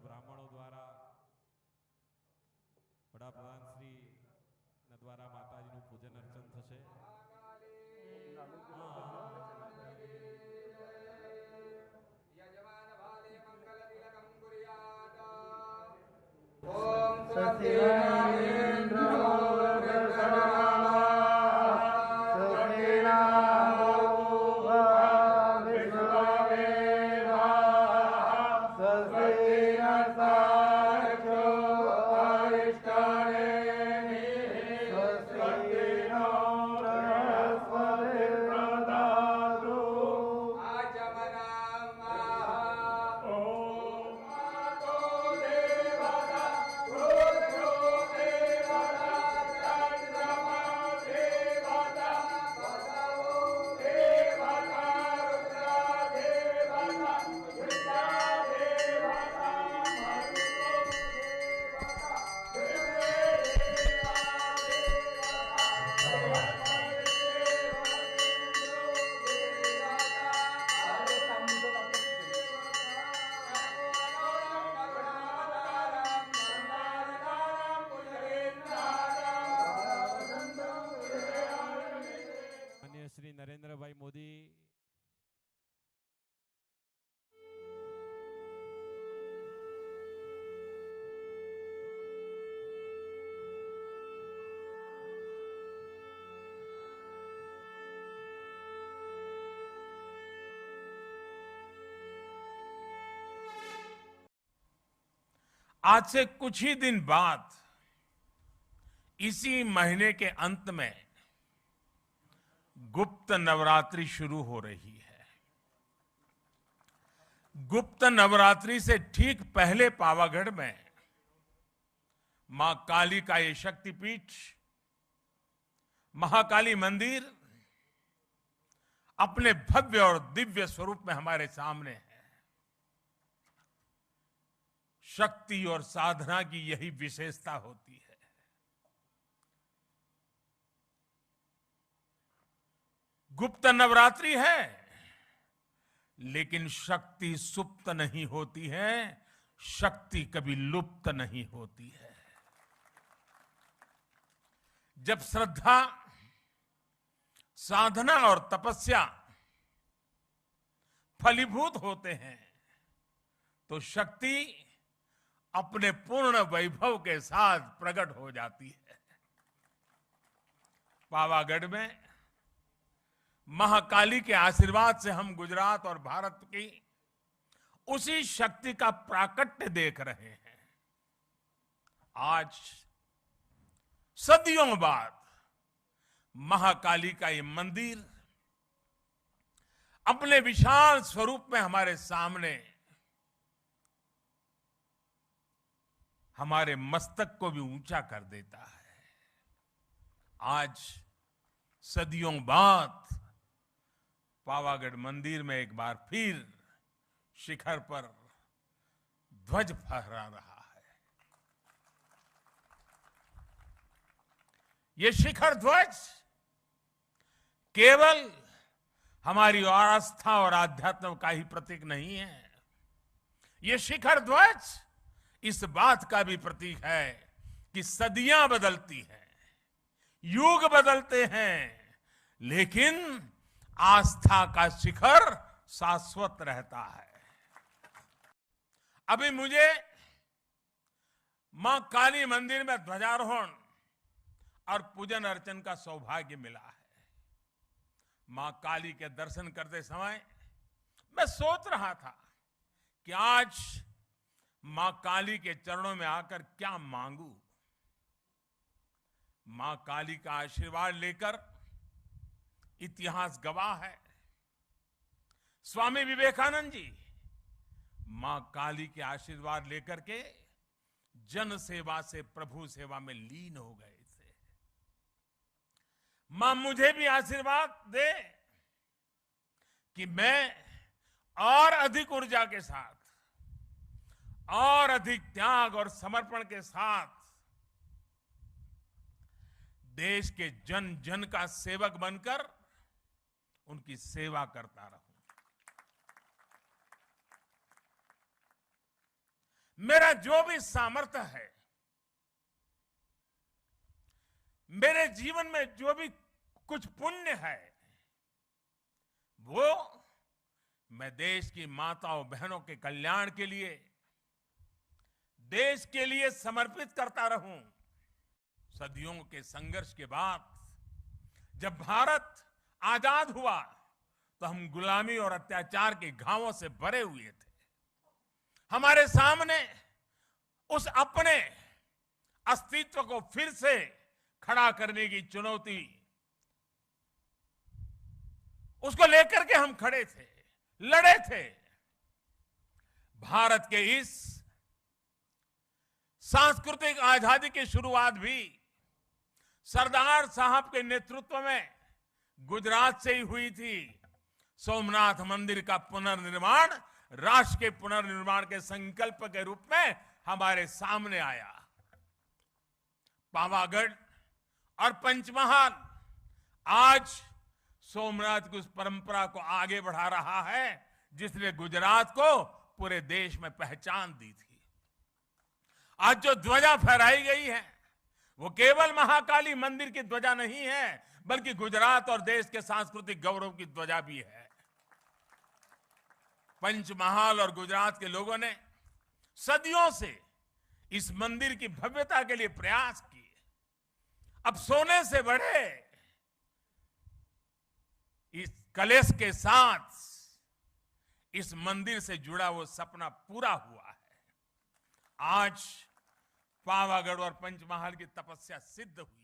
બ્રાહ્મણો દ્વારા વડાપ્રધાન શ્રી દ્વારા માતાજીનું પૂજન અર્ચન થશે. श्री नरेंद्र भाई मोदी आज से कुछ ही दिन बाद इसी महीने के अंत में गुप्त नवरात्रि शुरू हो रही है. गुप्त नवरात्रि से ठीक पहले पावागढ़ में मां काली का ये शक्तिपीठ महाकाली मंदिर अपने भव्य और दिव्य स्वरूप में हमारे सामने है. शक्ति और साधना की यही विशेषता होती है. गुप्त नवरात्रि है, लेकिन शक्ति सुप्त नहीं होती है, शक्ति कभी लुप्त नहीं होती है. जब श्रद्धा, साधना और तपस्या फलीभूत होते हैं तो शक्ति अपने पूर्ण वैभव के साथ प्रकट हो जाती है. पावागढ़ में महाकाली के आशीर्वाद से हम गुजरात और भारत की उसी शक्ति का प्राकट्य देख रहे हैं. आज सदियों बाद महाकाली का ये मंदिर अपने विशाल स्वरूप में हमारे सामने हमारे मस्तक को भी ऊंचा कर देता है. आज सदियों बाद पावागढ़ मंदिर में एक बार फिर शिखर पर ध्वज फहरा रहा है. ये शिखर ध्वज केवल हमारी आस्था और आध्यात्म का ही प्रतीक नहीं है. ये शिखर ध्वज इस बात का भी प्रतीक है कि सदियां बदलती हैं, युग बदलते हैं, लेकिन आस्था का शिखर शाश्वत रहता है. अभी मुझे मां काली मंदिर में ध्वजारोहण और पूजन अर्चन का सौभाग्य मिला है. मां काली के दर्शन करते समय मैं सोच रहा था कि आज मां काली के चरणों में आकर क्या मांगू. मां काली का आशीर्वाद लेकर इतिहास गवाह है, स्वामी विवेकानंद जी मां काली के आशीर्वाद लेकर के जन सेवा से प्रभु सेवा में लीन हो गए थे. मां मुझे भी आशीर्वाद दे कि मैं और अधिक ऊर्जा के साथ और अधिक त्याग और समर्पण के साथ देश के जन जन का सेवक बनकर उनकी सेवा करता रहूं. मेरा जो भी सामर्थ्य है, मेरे जीवन में जो भी कुछ पुण्य है, वो मैं देश की माताओं बहनों के कल्याण के लिए, देश के लिए समर्पित करता रहूं। सदियों के संघर्ष के बाद जब भारत आजाद हुआ तो हम गुलामी और अत्याचार के घावों से भरे हुए थे। हमारे सामने उस अपने अस्तित्व को फिर से खड़ा करने की चुनौती, उसको लेकर के हम खड़े थे, लड़े थे। भारत के इस सांस्कृतिक आजादी की शुरुआत भी सरदार साहब के नेतृत्व में गुजरात से ही हुई थी। सोमनाथ मंदिर का पुनर्निर्माण राष्ट्र के पुनर्निर्माण के संकल्प के रूप में हमारे सामने आया। पावागढ़ और पंचमहाल आज सोमनाथ की उस परंपरा को आगे बढ़ा रहा है जिसने गुजरात को पूरे देश में पहचान दी थी। आज जो ध्वजा फहराई गई है वो केवल महाकाली मंदिर की ध्वजा नहीं है, बल्कि गुजरात और देश के सांस्कृतिक गौरव की ध्वजा भी है। पंचमहाल और गुजरात के लोगों ने सदियों से इस मंदिर की भव्यता के लिए प्रयास किए। अब सोने से बढ़े इस कलश के साथ इस मंदिर से जुड़ा वो सपना पूरा हुआ है। आज पावागढ़ और पंचमहाल की तपस्या सिद्ध हुई।